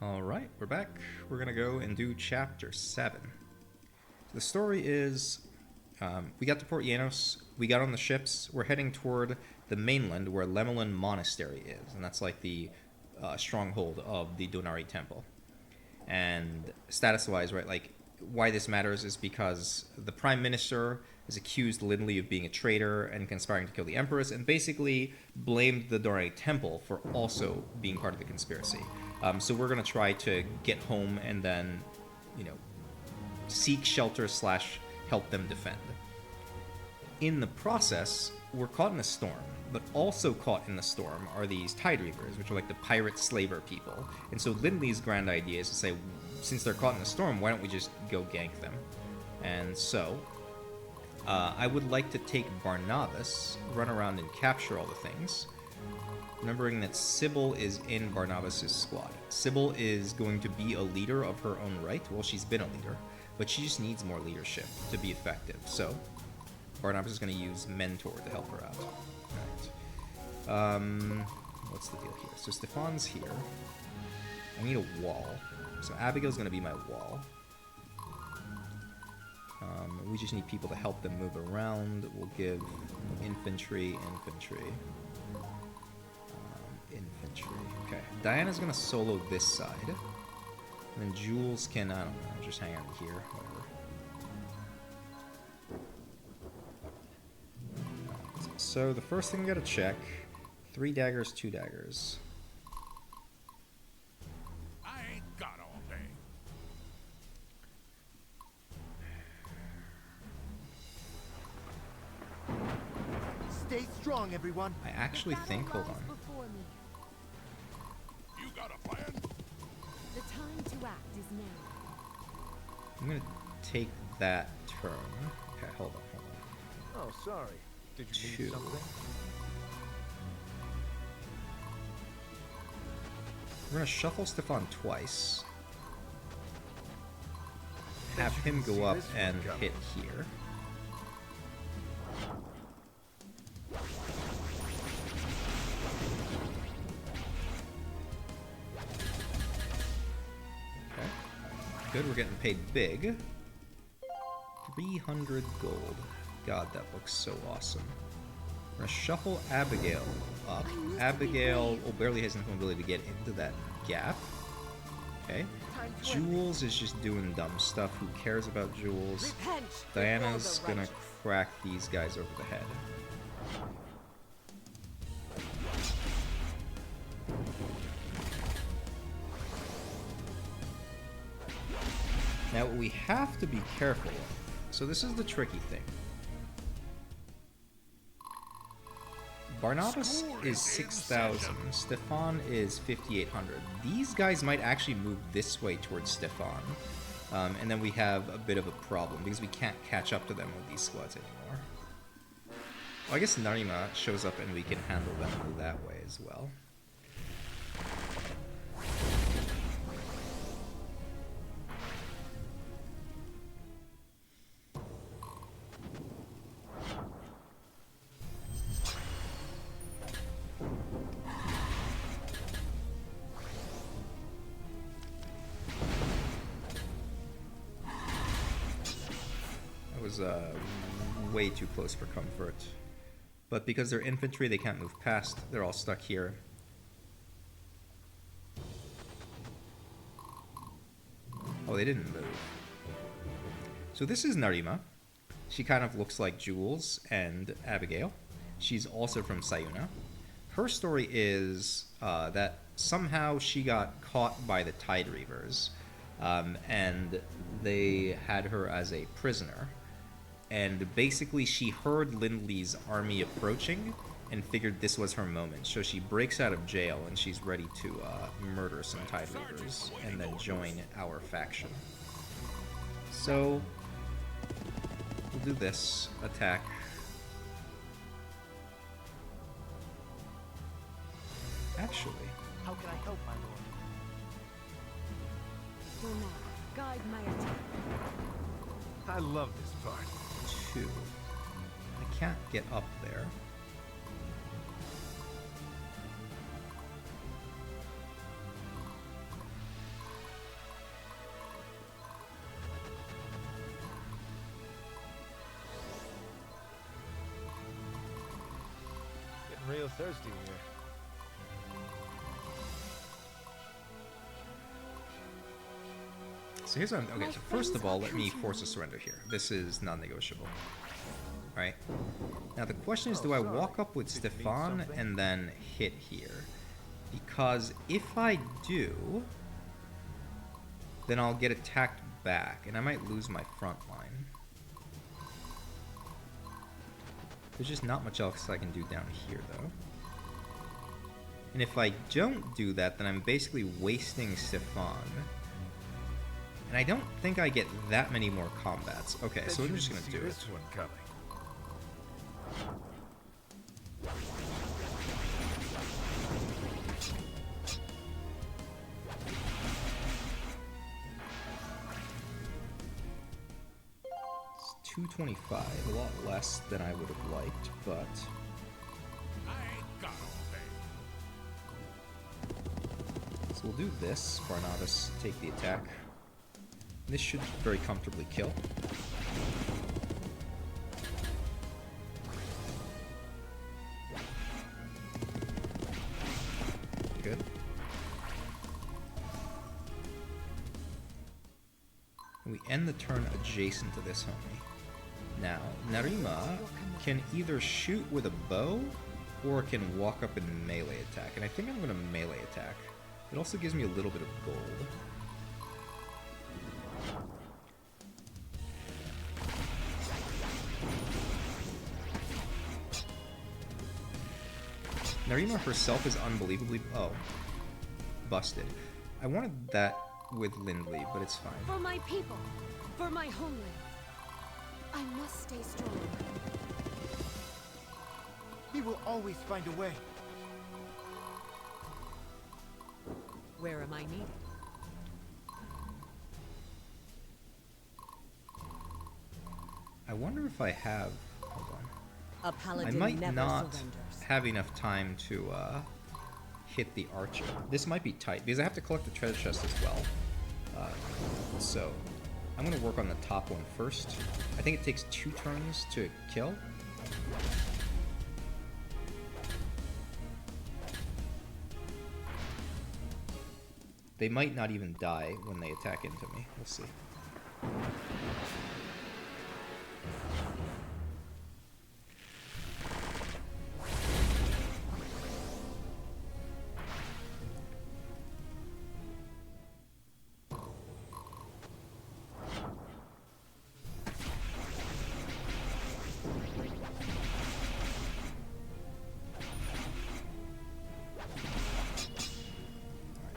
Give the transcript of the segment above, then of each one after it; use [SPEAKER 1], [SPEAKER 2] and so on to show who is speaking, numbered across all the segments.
[SPEAKER 1] Alright, we're back. We're gonna go and do chapter 7. The story is, we got to Port Yanos, we got on the ships, we're heading toward the mainland where Lemelin Monastery is, and that's like the stronghold of the Donari Temple. And status-wise, right, like, why this matters is because the Prime Minister has accused Lindley of being a traitor and conspiring to kill the Empress, and basically blamed the Donari Temple for also being part of the conspiracy. So we're going to try to get home and then, seek shelter / help them defend. In the process, we're caught in a storm, but also caught in the storm are these Tide Reavers, which are like the pirate slaver people. And so Lindley's grand idea is to say, since they're caught in the storm, why don't we just go gank them? And so, I would like to take Barnabas, run around and capture all the things, remembering that Sybil is in Barnabas' squad. Sybil is going to be a leader of her own right. Well, she's been a leader, but she just needs more leadership to be effective. So, Barnabas is going to use Mentor to help her out. Alright. What's the deal here? So Stefan's here. I need a wall. So Abigail's going to be my wall. We just need people to help them move around. We'll give infantry. Okay. Diana's going to solo this side. And then Jules can, I don't know, just hang out here. Whatever. So the first thing we gotta check, 3 daggers, 2 daggers.
[SPEAKER 2] I ain't got all day.
[SPEAKER 3] Stay strong, everyone.
[SPEAKER 1] I actually think, hold on.
[SPEAKER 2] You got a plan?
[SPEAKER 4] The time to act is now.
[SPEAKER 1] I'm gonna take that turn. Okay, hold on.
[SPEAKER 3] Oh, sorry. Did you need
[SPEAKER 1] 2.
[SPEAKER 3] something?
[SPEAKER 1] We're gonna shuffle Stefan twice. Have him go up and hit here. Okay. Good, we're getting paid big. 300 gold. God, that looks so awesome. We're gonna shuffle Abigail up. Abigail barely has enough ability to get into that gap. Okay. Jules is just doing dumb stuff. Who cares about Jules? Diana's gonna crack these guys over the head. Now, what we have to be careful of. So this is the tricky thing. Barnabas is 6,000. Stefan is 5,800. These guys might actually move this way towards Stefan. And then we have a bit of a problem because we can't catch up to them with these squads anymore. Well, I guess Narima shows up and we can handle them that way as well. Way too close for comfort. But because they're infantry, they can't move past. They're all stuck here. Oh, they didn't move. So this is Narima. She kind of looks like Jules and Abigail. She's also from Sayuna. Her story is that somehow she got caught by the Tide Reavers, and they had her as a prisoner. And basically she heard Lindley's army approaching and figured this was her moment. So she breaks out of jail and she's ready to murder some Tide Reavers and then join our faction. So we'll do this. Attack. Actually,
[SPEAKER 3] How can I help, my lord?
[SPEAKER 4] For now, guide my attack.
[SPEAKER 3] I love this part.
[SPEAKER 1] 2. I can't get up there.
[SPEAKER 3] getting real thirsty here.
[SPEAKER 1] So here's what I'm, okay,
[SPEAKER 4] My
[SPEAKER 1] so first of
[SPEAKER 4] friends
[SPEAKER 1] all,
[SPEAKER 4] will
[SPEAKER 1] let me
[SPEAKER 4] come to
[SPEAKER 1] force a
[SPEAKER 4] me.
[SPEAKER 1] surrender here. This is non-negotiable. Alright. Now the question is,
[SPEAKER 3] Oh,
[SPEAKER 1] do I
[SPEAKER 3] sorry.
[SPEAKER 1] walk up with
[SPEAKER 3] Did you need
[SPEAKER 1] Stefan
[SPEAKER 3] something?
[SPEAKER 1] and then hit here? Because if I do, then I'll get attacked back, and I might lose my front line. There's just not much else I can do down here, though. And if I don't do that, then I'm basically wasting Stefan. And I don't think I get that many more combats. Okay,
[SPEAKER 3] Bet
[SPEAKER 1] so
[SPEAKER 3] you
[SPEAKER 1] we're just
[SPEAKER 3] didn't
[SPEAKER 1] gonna
[SPEAKER 3] see
[SPEAKER 1] do
[SPEAKER 3] this
[SPEAKER 1] it.
[SPEAKER 3] one coming.
[SPEAKER 1] It's 225, a lot less than I would have liked, but
[SPEAKER 2] I ain't got all day.
[SPEAKER 1] so we'll do this. Barnabas take the attack. This should very comfortably kill. Good. And we end the turn adjacent to this homie. Now, Narima can either shoot with a bow or can walk up and melee attack. And I think I'm going to melee attack. It also gives me a little bit of gold. Narima herself is unbelievably... oh. Busted. I wanted that with Lindley, but it's fine.
[SPEAKER 4] For my people, for my homeland, I must stay strong.
[SPEAKER 3] He will always find a way.
[SPEAKER 4] Where am I needed?
[SPEAKER 1] I wonder if I have... hold on.
[SPEAKER 4] A
[SPEAKER 1] I
[SPEAKER 4] paladin
[SPEAKER 1] might
[SPEAKER 4] never
[SPEAKER 1] not
[SPEAKER 4] surrenders.
[SPEAKER 1] have enough time to hit the archer. This might be tight, because I have to collect the treasure chest as well. So, I'm going to work on the top one first. I think it takes 2 turns to kill. They might not even die when they attack into me. We'll see.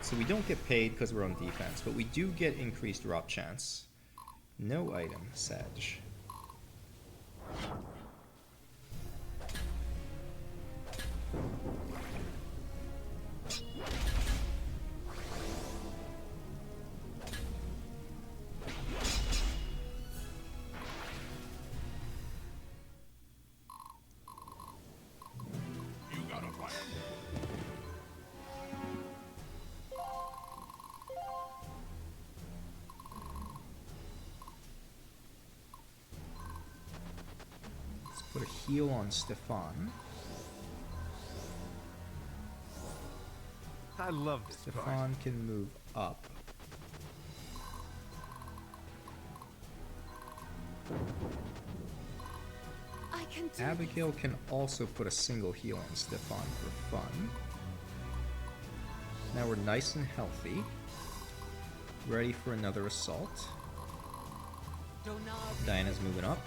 [SPEAKER 1] So we don't get paid because we're on defense, but we do get increased drop chance. No item, Sag.
[SPEAKER 2] You got a plan?
[SPEAKER 1] Let's put a heal on Stefan.
[SPEAKER 3] I love this part.
[SPEAKER 1] Stefan can move up.
[SPEAKER 4] I can do
[SPEAKER 1] Abigail can also put a single heal on Stefan for fun. Now we're nice and healthy. Ready for another assault. Diana's moving up.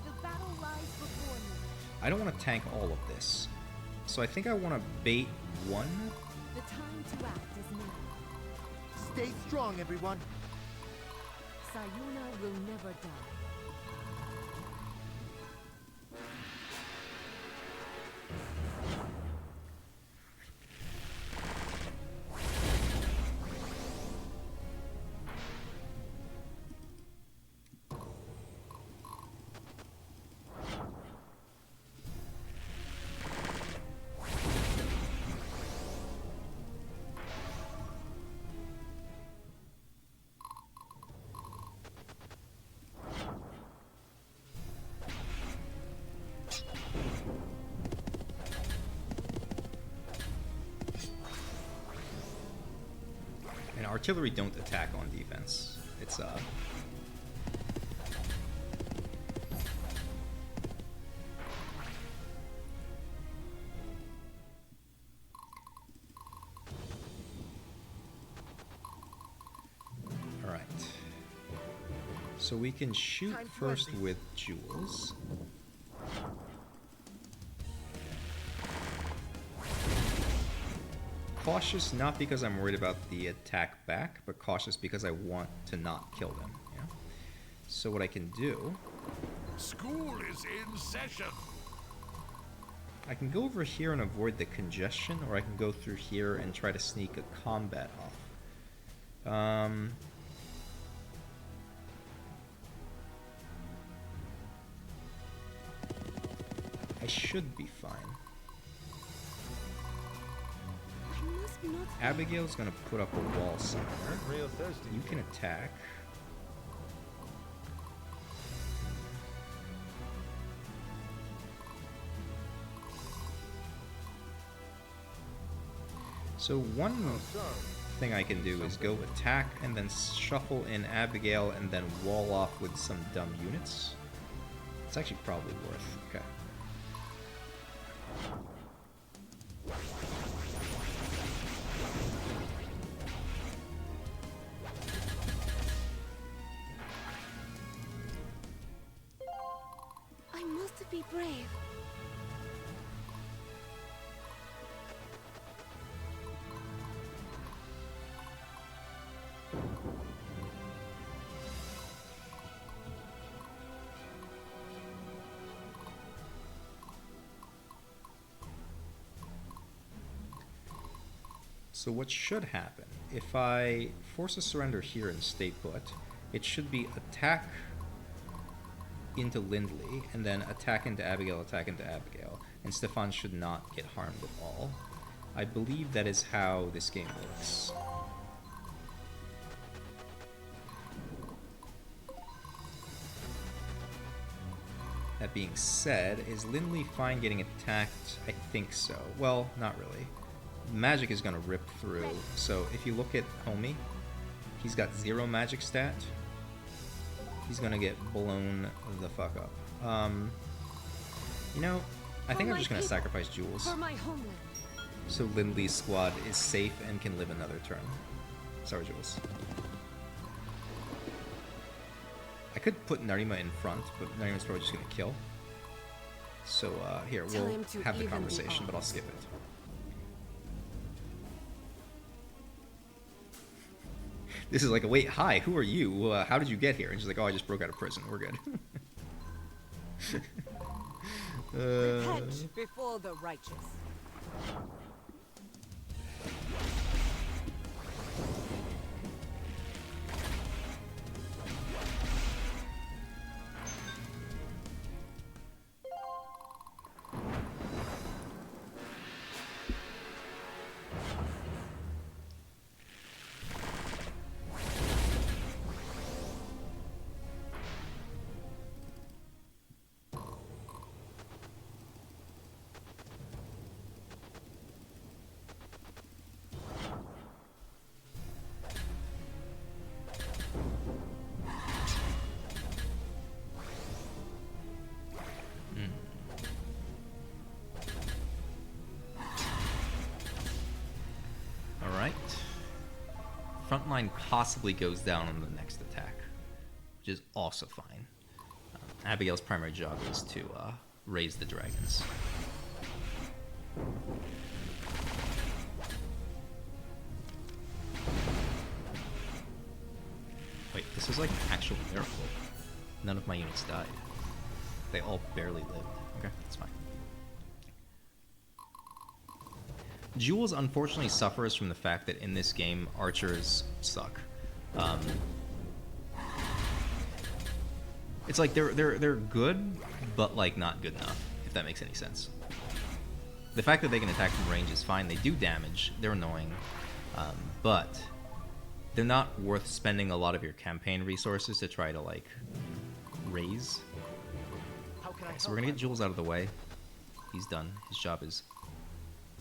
[SPEAKER 4] The battle lies before me.
[SPEAKER 1] I don't want to tank all of this. So I think I want to bait one.
[SPEAKER 4] The time to act is now.
[SPEAKER 3] Stay strong, everyone.
[SPEAKER 4] Sayuna will never die.
[SPEAKER 1] artillery don't attack on defense. It's Alright. So we can shoot first with jewels. Cautious, not because I'm worried about the attack back, but cautious because I want to not kill them. Yeah? So what I can do,
[SPEAKER 2] School is in session.
[SPEAKER 1] I can go over here and avoid the congestion, or I can go through here and try to sneak a combat off. I should be fine.
[SPEAKER 4] I must not.
[SPEAKER 1] Abigail's gonna put up a wall somewhere.
[SPEAKER 3] Real thirsty.
[SPEAKER 1] You can attack. So one thing I can do is go attack and then shuffle in Abigail and then wall off with some dumb units. It's actually probably worth. Okay.
[SPEAKER 4] I must be brave.
[SPEAKER 1] So what should happen, if I force a surrender here and stay put, it should be attack into Lindley, and then attack into Abigail, and Stefan should not get harmed at all. I believe that is how this game works. That being said, is Lindley fine getting attacked? I think so. Well, not really. Magic is going to rip through. So if you look at Homie, he's got 0 magic stat. He's going to get blown the fuck up. You know, I think I'm just going to sacrifice Jules.
[SPEAKER 4] For my homeland.
[SPEAKER 1] So Lindley's squad is safe and can live another turn. Sorry, Jules. I could put Narima in front, but Narima's probably just going to kill. So here, we'll have the conversation, but I'll skip it. This is like, wait, hi, who are you? How did you get here? And she's like, oh, I just broke out of prison. We're good.
[SPEAKER 5] Repent before the righteous.
[SPEAKER 1] Frontline possibly goes down on the next attack, which is also fine. Abigail's primary job is to raise the dragons. Wait, this is like an actual miracle. None of my units died. They all barely lived. Okay, that's fine. Jules unfortunately suffers from the fact that in this game, archers suck. It's like they're good, but like not good enough, if that makes any sense. The fact that they can attack from range is fine. They do damage. They're annoying, but they're not worth spending a lot of your campaign resources to try to like raise. Okay, so we're gonna get Jules out of the way. He's done. His job is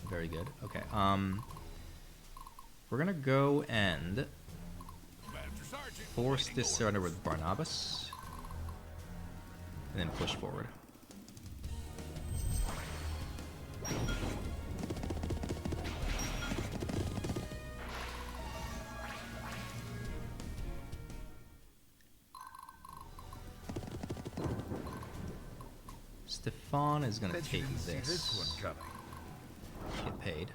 [SPEAKER 1] very good. Okay, we're gonna go and force this surrender with Barnabas, and then push forward. Stefan is gonna
[SPEAKER 2] Bet you
[SPEAKER 1] take
[SPEAKER 2] didn't see
[SPEAKER 1] this.
[SPEAKER 2] this one coming.
[SPEAKER 1] Get paid.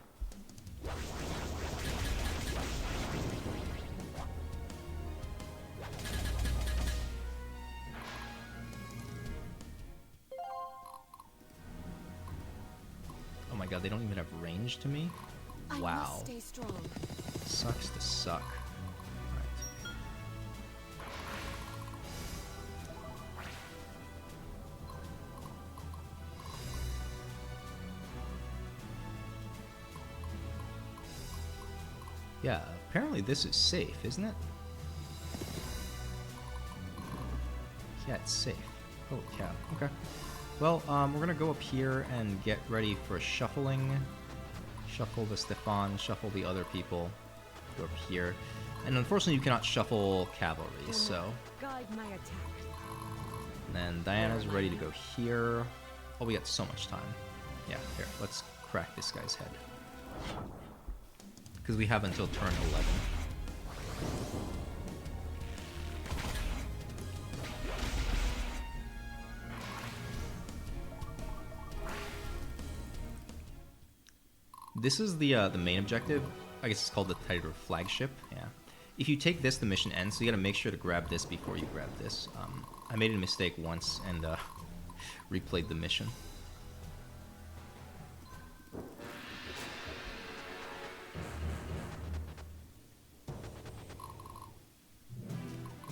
[SPEAKER 1] Oh my god, they don't even have range to me?
[SPEAKER 4] I
[SPEAKER 1] Wow.
[SPEAKER 4] must stay strong.
[SPEAKER 1] Sucks to suck. Right. Yeah, apparently this is safe, isn't it? Yeah, it's safe. Holy cow. Okay. Well, we're gonna go up here and get ready for shuffling. Shuffle the Stefan, shuffle the other people. Go up here. And unfortunately you cannot shuffle cavalry, so...
[SPEAKER 4] Guide my attack.
[SPEAKER 1] And then Diana's ready to go here. Oh, we got so much time. Yeah, here, let's crack this guy's head. Because we have until turn 11. This is the main objective. I guess it's called the tighter flagship. Yeah. If you take this, the mission ends. So you got to make sure to grab this before you grab this. I made a mistake once and replayed the mission.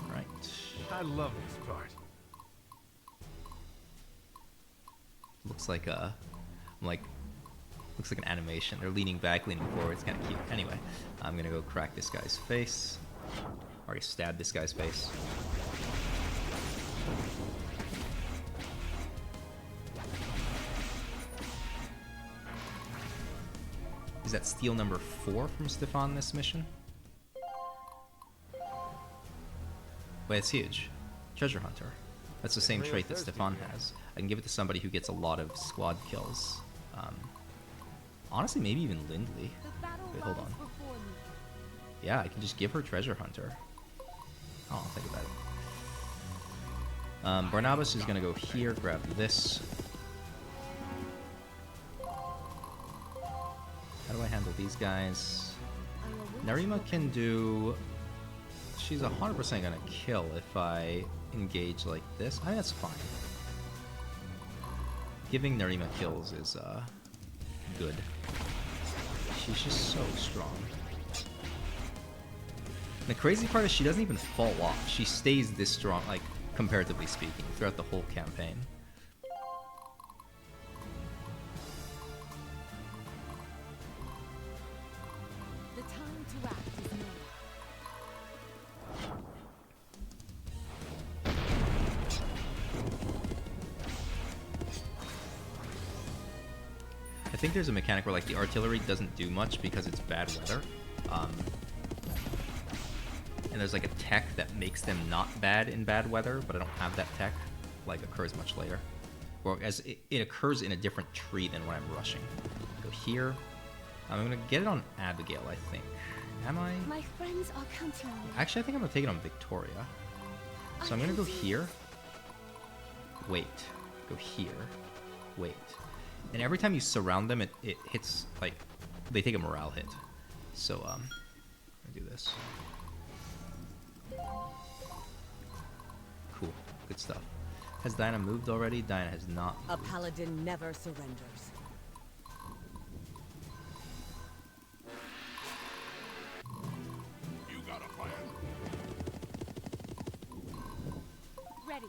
[SPEAKER 1] Right.
[SPEAKER 2] I love this part.
[SPEAKER 1] Looks like looks like an animation. They're leaning back, leaning forward. It's kind of cute. Anyway, I'm gonna go crack this guy's face. Already stabbed this guy's face. Is that steal number 4 from Stefan this mission? Wait, it's huge. Treasure Hunter. That's the same
[SPEAKER 3] Real
[SPEAKER 1] trait that
[SPEAKER 3] thirsty
[SPEAKER 1] Stefan
[SPEAKER 3] guy.
[SPEAKER 1] has. I can give it to somebody who gets a lot of squad kills. Honestly, maybe even Lindley.
[SPEAKER 4] The battle
[SPEAKER 1] Wait, hold
[SPEAKER 4] lies
[SPEAKER 1] on.
[SPEAKER 4] before me.
[SPEAKER 1] Yeah, I can just give her Treasure Hunter. Oh, I'll think about it. Barnabas is gonna go here, grab this. How do I handle these guys?
[SPEAKER 4] I await
[SPEAKER 1] Narima
[SPEAKER 4] your
[SPEAKER 1] can do... She's 100% gonna kill if I engage like this. I think that's fine. Giving Narima kills is good. She's just so strong. The crazy part is she doesn't even fall off. She stays this strong, like, comparatively speaking, throughout the whole campaign.
[SPEAKER 4] The time to act is now.
[SPEAKER 1] I think there's a mechanic where like the artillery doesn't do much because it's bad weather. And there's like a tech that makes them not bad in bad weather, but I don't have that tech. Like occurs much later. Or as it occurs in a different tree than when I'm rushing. Go here. I'm gonna get it on Abigail, I think. Am I?
[SPEAKER 4] My friends are counting on me.
[SPEAKER 1] Actually, I think I'm gonna take it on Victoria. So I'm gonna go here. Wait. Go here. Wait. And every time you surround them, it hits, like, they take a morale hit. So, I'm gonna do this. Cool. Good stuff. Has Diana moved already? Diana has not
[SPEAKER 4] A
[SPEAKER 1] moved.
[SPEAKER 4] paladin never surrenders.
[SPEAKER 2] You got a plan?
[SPEAKER 4] Ready.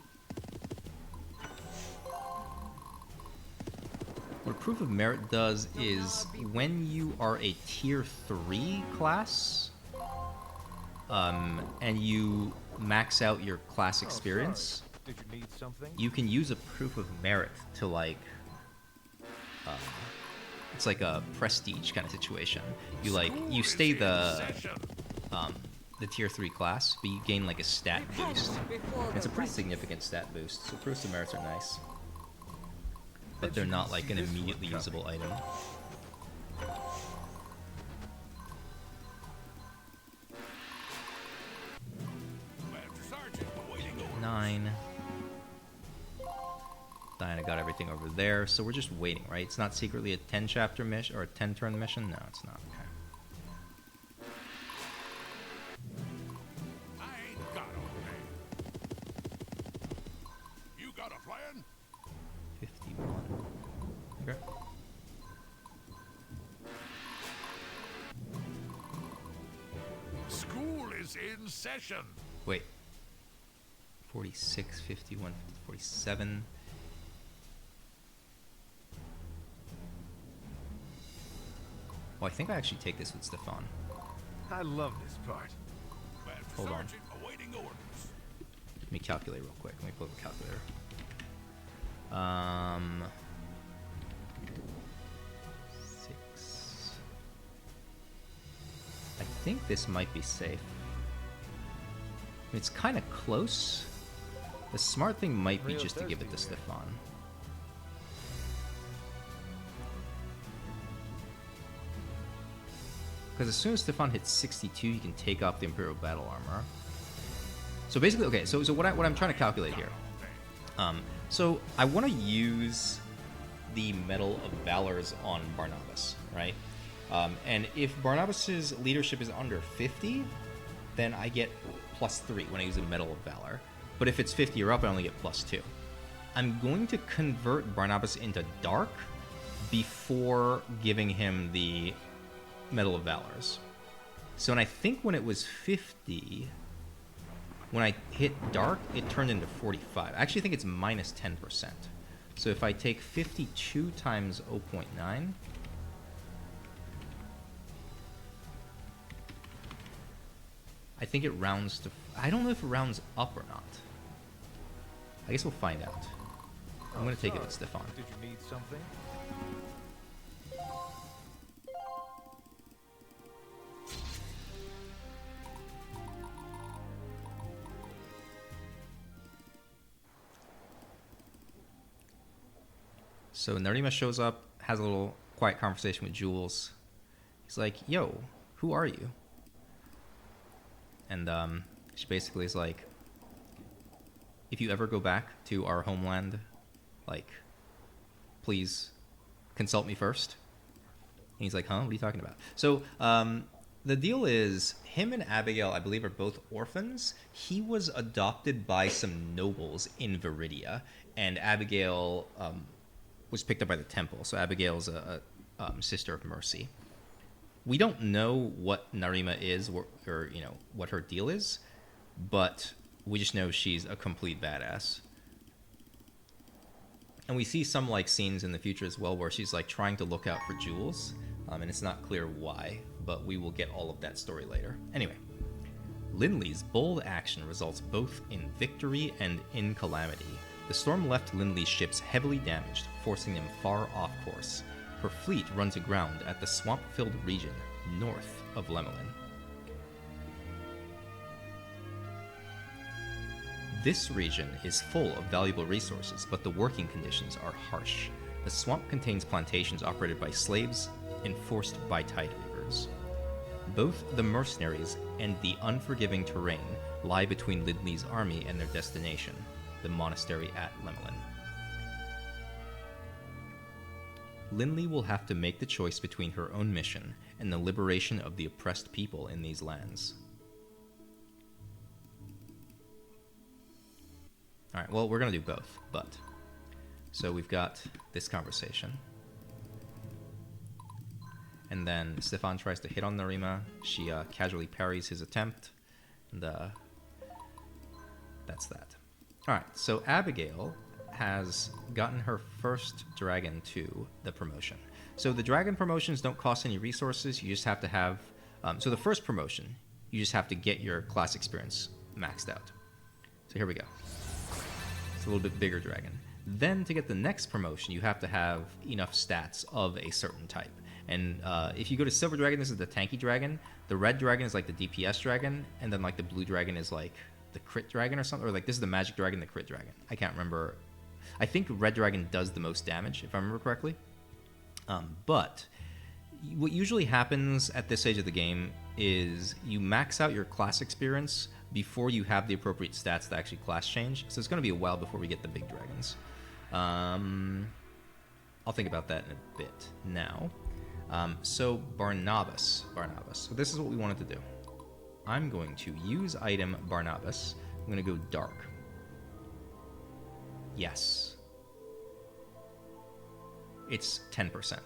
[SPEAKER 1] What Proof of Merit does is when you are a tier 3 class, and you max out your class experience,
[SPEAKER 3] Did you need something?
[SPEAKER 1] you can use a Proof of Merit to like, it's like a prestige kind of situation. You like, you stay the, the tier 3 class, but you gain like a stat boost. It's a pretty significant stat boost, so Pro Merits are nice. But they're not like an immediately usable item.
[SPEAKER 2] Master Sergeant, awaiting orders.
[SPEAKER 1] 9. Diana got everything over there, so we're just waiting, right? It's not secretly a 10 chapter mission or a 10 turn mission? No, it's not. Okay.
[SPEAKER 2] I ain't got a plan. You got a plan?
[SPEAKER 1] 51. Okay.
[SPEAKER 2] School is in session.
[SPEAKER 1] Wait. 46, 51, 47. Well, I think I actually take this with Stefan.
[SPEAKER 2] I love this part. Master
[SPEAKER 1] Hold on.
[SPEAKER 2] Sergeant, awaiting orders.
[SPEAKER 1] Let me calculate real quick. Let me pull up a calculator. 6. I think this might be safe. It's kind of close. The smart thing might be
[SPEAKER 3] Real
[SPEAKER 1] just to give it to
[SPEAKER 3] thirsty,
[SPEAKER 1] Stefan. Because as soon as Stefan hits 62, you can take off the Imperial Battle Armor. So basically, okay, so what I'm trying to calculate here. So I want to use the Medal of Valors on Barnabas, right? And if Barnabas's leadership is under 50, then I get +3 when I use the Medal of Valor. But if it's 50 or up, I only get +2. I'm going to convert Barnabas into Dark before giving him the Medal of Valors. So, and I think when it was 50, when I hit Dark, it turned into 45. I actually think it's minus 10%. So if I take 52 times 0.9, I think it rounds to... I don't know if it rounds up or not. I guess we'll find out. I'm going to take it with Stefan.
[SPEAKER 3] Did you need something?
[SPEAKER 1] So Narima shows up, has a little quiet conversation with Jules. He's like, yo, who are you? And she basically is like, if you ever go back to our homeland, like, please consult me first. And he's like, huh, what are you talking about? So the deal is, him and Abigail, I believe, are both orphans. He was adopted by some nobles in Viridia, and Abigail was picked up by the temple. So Abigail's a sister of mercy. We don't know what Narima is, or you know, what her deal is, but we just know she's a complete badass. And we see some like scenes in the future as well where she's like trying to look out for Jules, and it's not clear why, but we will get all of that story later. Anyway, Lindley's bold action results both in victory and in calamity. The storm left Lindley's ships heavily damaged, forcing them far off course. Her fleet runs aground at the swamp-filled region north of Lemelin. This region is full of valuable resources, but the working conditions are harsh. The swamp contains plantations operated by slaves, enforced by tide weavers. Both the mercenaries and the unforgiving terrain lie between Lindley's army and their destination, the monastery at Lemelin. Lindley will have to make the choice between her own mission and the liberation of the oppressed people in these lands. Alright, well, we're going to do both, but... So we've got this conversation. And then Stefan tries to hit on Narima. She casually parries his attempt, and that's that. Alright, so Abigail has gotten her first dragon to the promotion. So the dragon promotions don't cost any resources. You just have to have... so the first promotion, you just have to get your class experience maxed out. So here we go. It's a little bit bigger dragon. Then to get the next promotion, you have to have enough stats of a certain type. And if you go to Silver Dragon, this is the tanky dragon. The red dragon is like the DPS dragon, and then like the blue dragon is like the crit dragon or something. Or like this is the magic dragon, the crit dragon. I can't remember. I think red dragon does the most damage, if I remember correctly. But what usually happens at this stage of the game is you max out your class experience before you have the appropriate stats to actually class change. So it's going to be a while before we get the big dragons. I'll think about that in a bit now. So Barnabas. So this is what we wanted to do. I'm going to use item Barnabas. I'm going to go dark. Yes. It's 10%.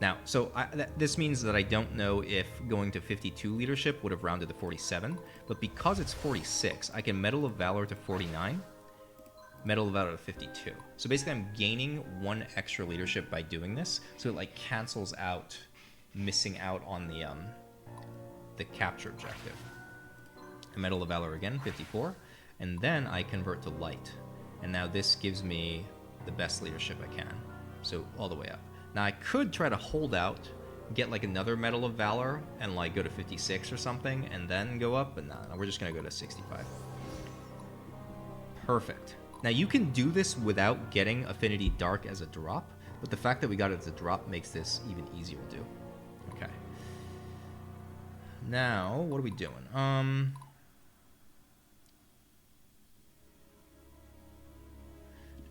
[SPEAKER 1] Now, so this means that I don't know if going to 52 leadership would have rounded to 47, but because it's 46, I can Medal of Valor to 49, Medal of Valor to 52. So basically I'm gaining 1 extra leadership by doing this, so it like cancels out missing out on the capture objective. A Medal of Valor again, 54, and then I convert to light. And now this gives me the best leadership I can, so all the way up. Now I could try to hold out, get like another Medal of Valor, and like go to 56 or something, and then go up, but no, we're just gonna go to 65. Perfect. Now you can do this without getting Affinity Dark as a drop, but the fact that we got it as a drop makes this even easier to do. Okay. Now, what are we doing?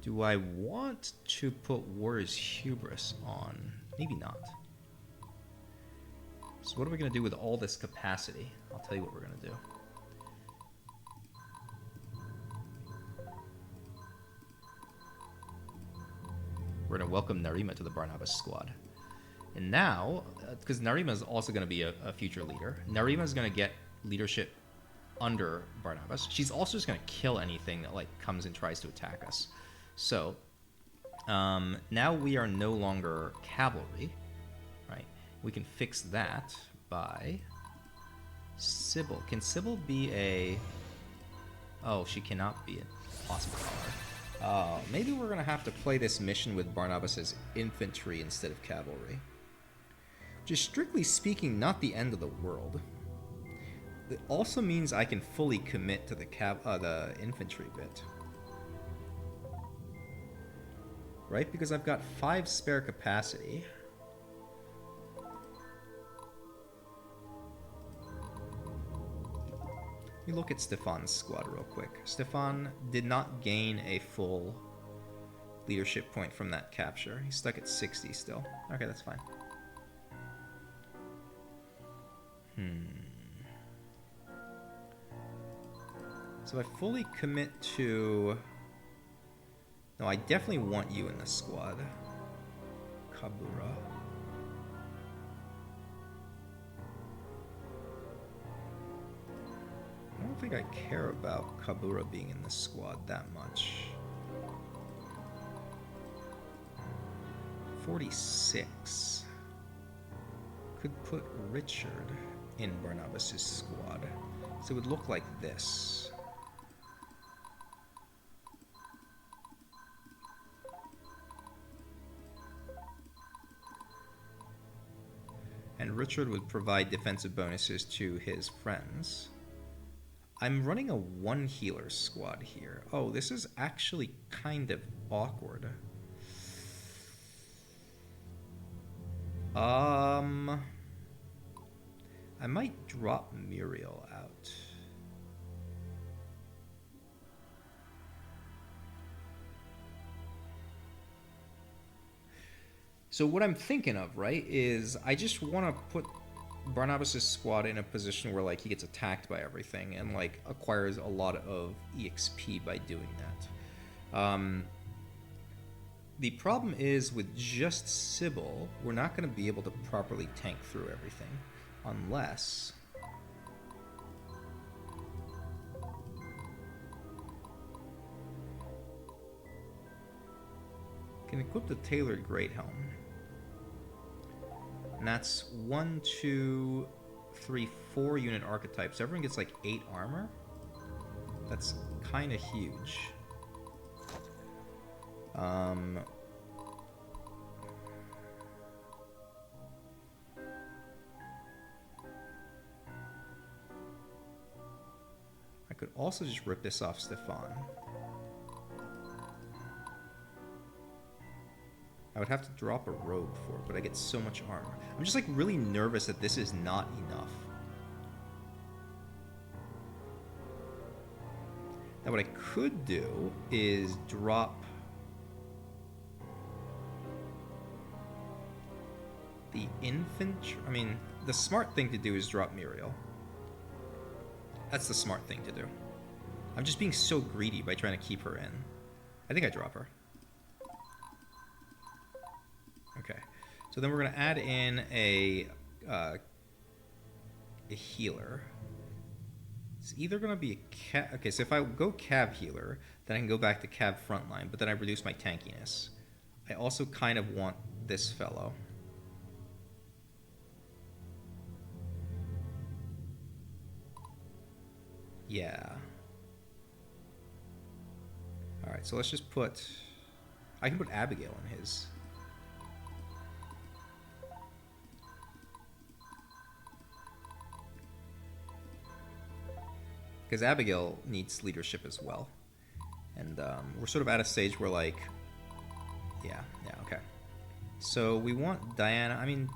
[SPEAKER 1] Do I want to put Warrior's Hubris on? Maybe not. So what are we going to do with all this capacity? I'll tell you what we're going to do. We're going to welcome Narima to the Barnabas squad. And now, because Narima is also going to be a future leader, Narima is going to get leadership under Barnabas. She's also just going to kill anything that like comes and tries to attack us. So, now we are no longer cavalry, right? We can fix that by Sybil. Can Sybil be a... Oh, she cannot be a Hospitaller. Maybe we're going to have to play this mission with Barnabas as infantry instead of cavalry. Which is, strictly speaking, not the end of the world. It also means I can fully commit to the infantry bit. Right? Because I've got 5 spare capacity. Let me look at Stefan's squad real quick. Stefan did not gain a full leadership point from that capture. He's stuck at 60 still. Okay, that's fine. So I fully commit to... No, I definitely want you in the squad. Kabura. I don't think I care about Kabura being in the squad that much. 46. Could put Richard in Barnabas' squad. So it would look like this. And Richard would provide defensive bonuses to his friends. I'm running a 1 healer squad here. Oh, this is actually kind of awkward. I might drop Muriel out. So what I'm thinking of, right, is I just want to put Barnabas' squad in a position where, like, he gets attacked by everything and, like, acquires a lot of EXP by doing that. The problem is with just Sybil, we're not going to be able to properly tank through everything unless... Can equip the Tailored Great Helm. And that's 1, 2, 3, 4 unit archetypes. So everyone gets like 8 armor. That's kind of huge. also just rip this off Stefan. I would have to drop a robe for it, but I get so much armor. I'm just like really nervous that this is not enough. Now what I could do is drop the infantry. I mean, the smart thing to do is drop Muriel. That's the smart thing to do. I'm just being so greedy by trying to keep her in. I think I drop her. Okay. So then we're going to add in a healer. It's either going to be a Cav... Okay, so if I go Cav healer, then I can go back to Cav frontline, but then I reduce my tankiness. I also kind of want this fellow. Yeah. Alright, so let's just put... I can put Abigail in his. Because Abigail needs leadership as well. And we're sort of at a stage where, like... Yeah, okay. So we want Diana... I mean,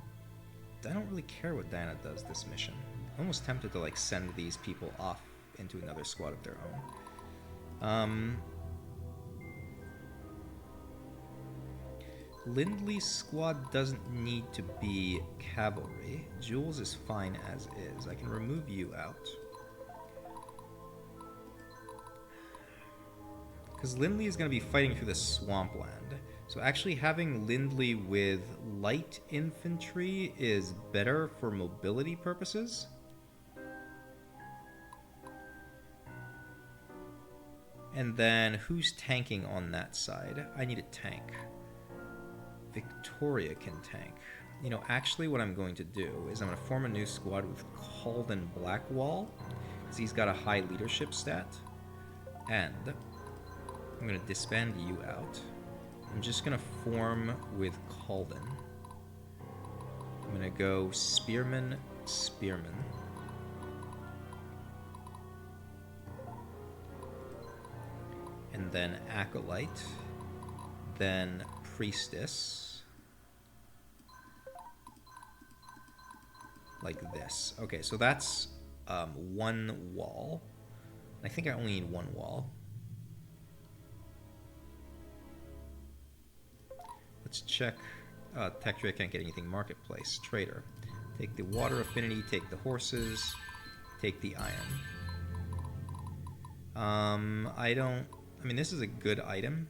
[SPEAKER 1] I don't really care what Diana does this mission. I'm almost tempted to, like, send these people off into another squad of their own. Lindley's squad doesn't need to be cavalry. Jules is fine as is. I can remove you out. Because Lindley is going to be fighting through the swampland. So actually having Lindley with light infantry is better for mobility purposes. And then who's tanking on that side? I need a tank. Victoria can tank. You know, actually what I'm going to do is I'm going to form a new squad with Calden Blackwall, because he's got a high leadership stat. And I'm going to disband you out. I'm just going to form with Calden. I'm going to go Spearman, Spearman. And then Acolyte. Then Priestess. Like this. Okay, so that's one wall. I think I only need one wall. Let's check. Tech trade, can't get anything. Marketplace. Trader. Take the water affinity, take the horses, take the iron. I mean, this is a good item.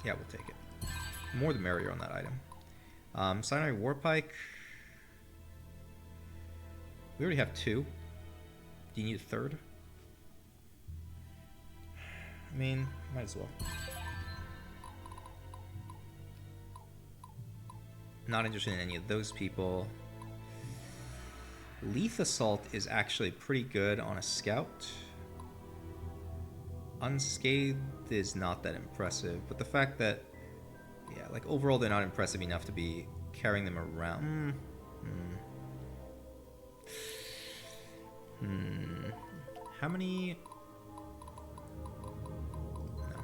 [SPEAKER 1] Yeah, we'll take it. More the merrier on that item. Cyanide Warpike. We already have two. Do you need a third? I mean, might as well. Not interested in any of those people. Leaf Assault is actually pretty good on a scout. Unscathed is not that impressive, but the fact that, yeah, like overall they're not impressive enough to be carrying them around. How many? No.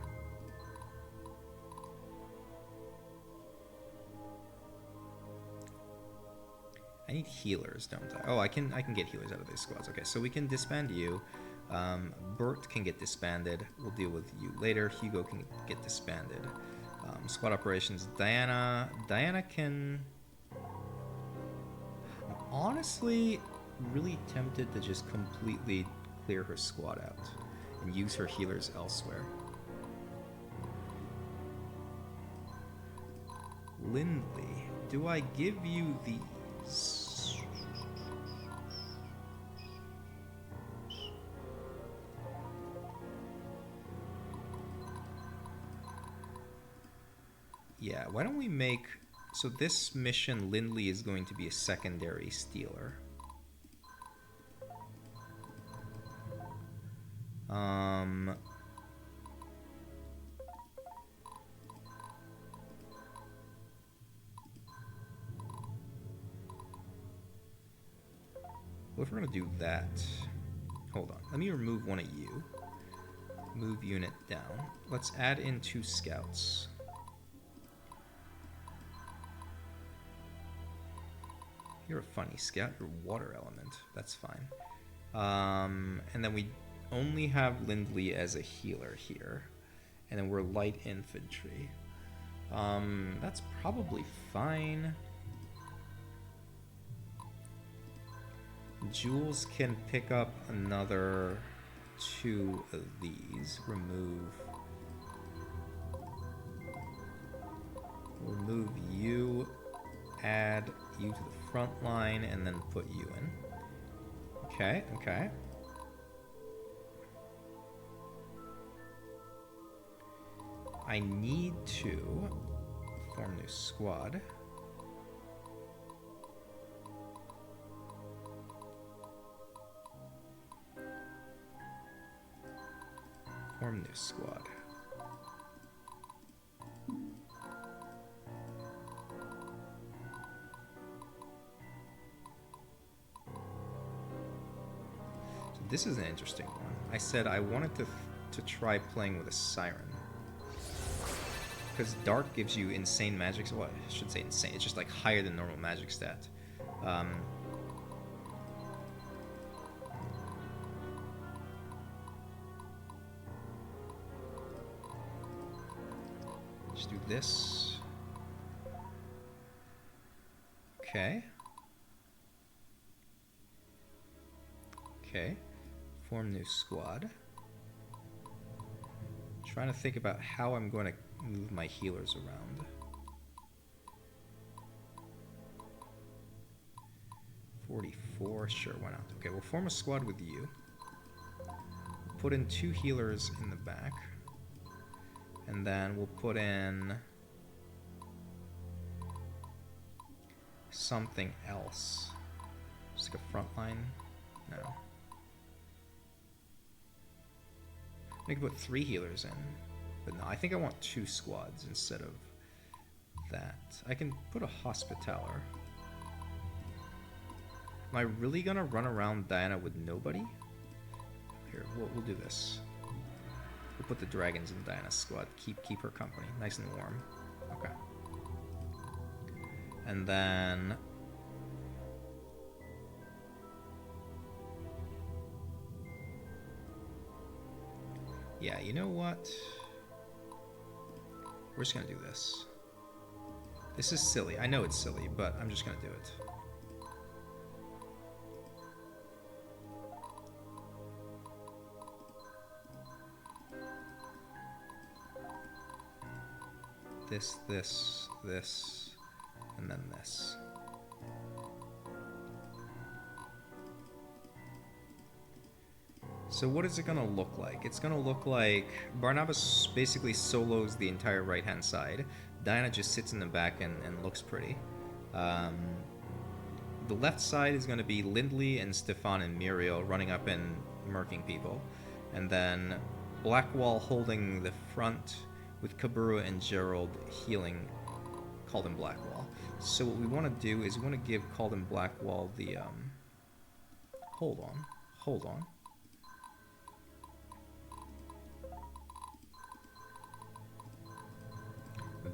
[SPEAKER 1] I need healers, don't I? Oh, I can get healers out of these squads. Okay, so we can disband you. Bert can get disbanded. We'll deal with you later. Hugo can get disbanded. Squad operations. Diana can... I'm honestly really tempted to just completely clear her squad out and use her healers elsewhere. Lindley, do I give you these? Yeah, why don't we make... So this mission, Lindley is going to be a secondary stealer. if we're gonna do that, hold on. Let me remove one of you. Move unit down. Let's add in 2 scouts. You're a funny scout. You're water element. That's fine. And then we only have Lindley as a healer here. And then we're light infantry. That's probably fine. Jules can pick up another 2 of these. Remove you. Add you to the front line and then put you in. Okay, okay. I need to form new squad. Form new squad. So this is an interesting one. I said I wanted to try playing with a siren. Because Dark gives you insane magic. Well, I should say insane. It's just like higher than normal magic stat. Just do this. Okay. Okay. Form new squad. Trying to think about how I'm going to move my healers around. 44, sure, why not? Okay, we'll form a squad with you. Put in 2 healers in the back. And then we'll put in something else. Just like a front line? No. I could put 3 healers in. But no, I think I want 2 squads instead of that. I can put a Hospitaller. Am I really gonna run around Diana with nobody? Here, we'll do this. We'll put the dragons in Diana's squad. Keep her company. Nice and warm. Okay. And then... yeah, you know what? We're just gonna do this. This is silly. I know it's silly, but I'm just gonna do it. This, and then this. So what is it gonna look like? It's gonna look like Barnabas basically solos the entire right-hand side. Diana just sits in the back and looks pretty. The left side is gonna be Lindley and Stefan and Muriel running up and murking people. And then Blackwall holding the front with Kabura and Gerald healing Calden Blackwall. So what we want to do is we want to give Calden Blackwall the... Hold on.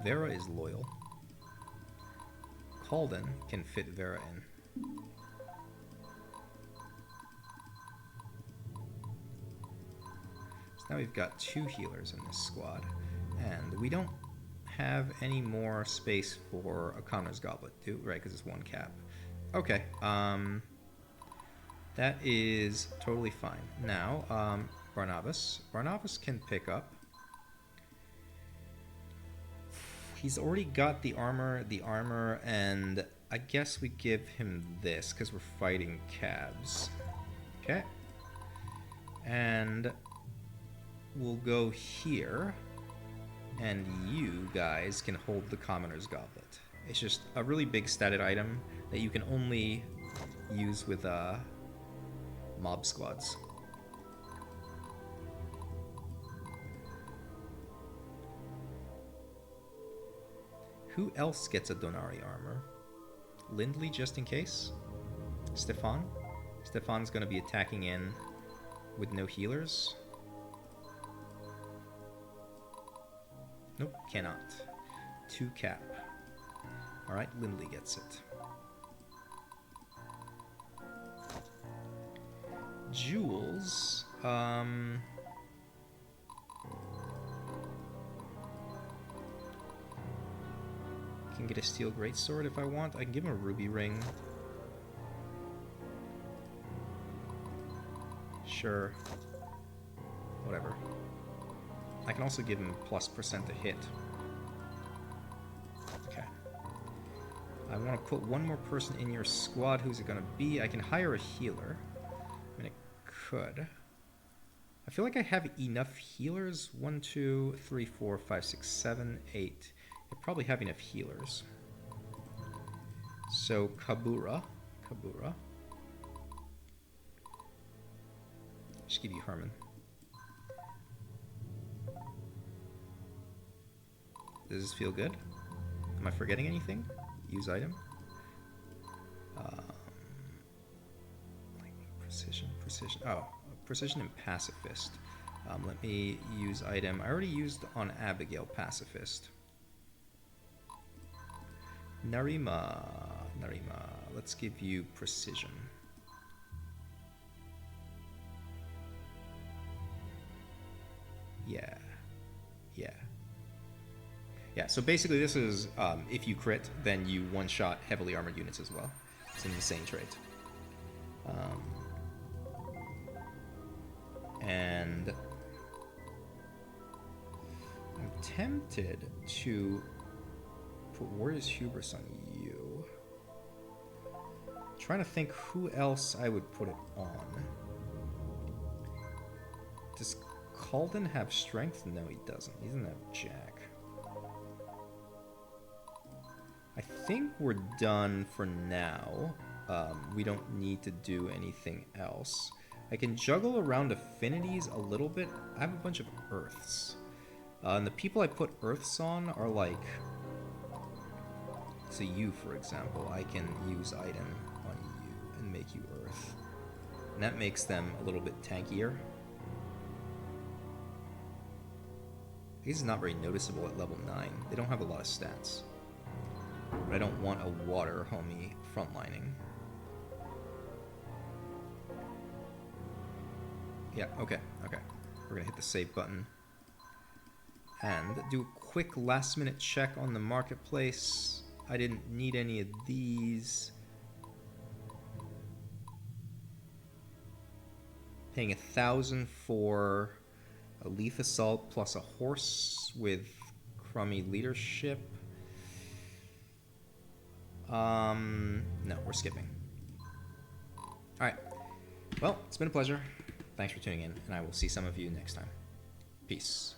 [SPEAKER 1] Vera is loyal. Calden can fit Vera in. So now we've got 2 healers in this squad. And we don't have any more space for a Connor's Goblet, right? Because it's 1 cap. Okay. That is totally fine. Now, Barnabas. Barnabas can pick up. He's already got the armor, and I guess we give him this because we're fighting cabs. Okay. And we'll go here. And you guys can hold the Commoner's Goblet. It's just a really big statted item that you can only use with mob squads. Who else gets a Donari armor? Lindley, just in case? Stefan? Stefan's going to be attacking in with no healers. Nope, cannot. 2 cap. Alright, Lindley gets it. Jules, can get a steel greatsword if I want. I can give him a ruby ring. Sure. Whatever. I can also give him +% to hit. Okay. I want to put one more person in your squad. Who's it going to be? I can hire a healer. I mean, I could. I feel like I have enough healers. 1, 2, 3, 4, 5, 6, 7, 8. I probably have enough healers. So, Kabura. Just give you Herman. Does this feel good? Am I forgetting anything? Use item. Precision. Oh, precision and pacifist. Let me use item. I already used on Abigail pacifist. Narima. Let's give you precision. Yeah, so basically this is, if you crit, then you one-shot heavily armored units as well. It's an insane trait. And I'm tempted to put Warrior's Hubris on you. I'm trying to think who else I would put it on. Does Calden have strength? No, he doesn't. He doesn't have Jack. I think we're done for now. We don't need to do anything else. I can juggle around affinities a little bit. I have a bunch of earths. And the people I put earths on are like... So you, for example, I can use item on you and make you earth. And that makes them a little bit tankier. This is not very noticeable at level 9. They don't have a lot of stats. But I don't want a water homie frontlining. Yeah, okay. We're gonna hit the save button. And do a quick last minute check on the marketplace. I didn't need any of these. Paying 1,000 for a Leaf Assault plus a horse with crummy leadership. No, we're skipping. Alright. Well, it's been a pleasure. Thanks for tuning in, and I will see some of you next time. Peace.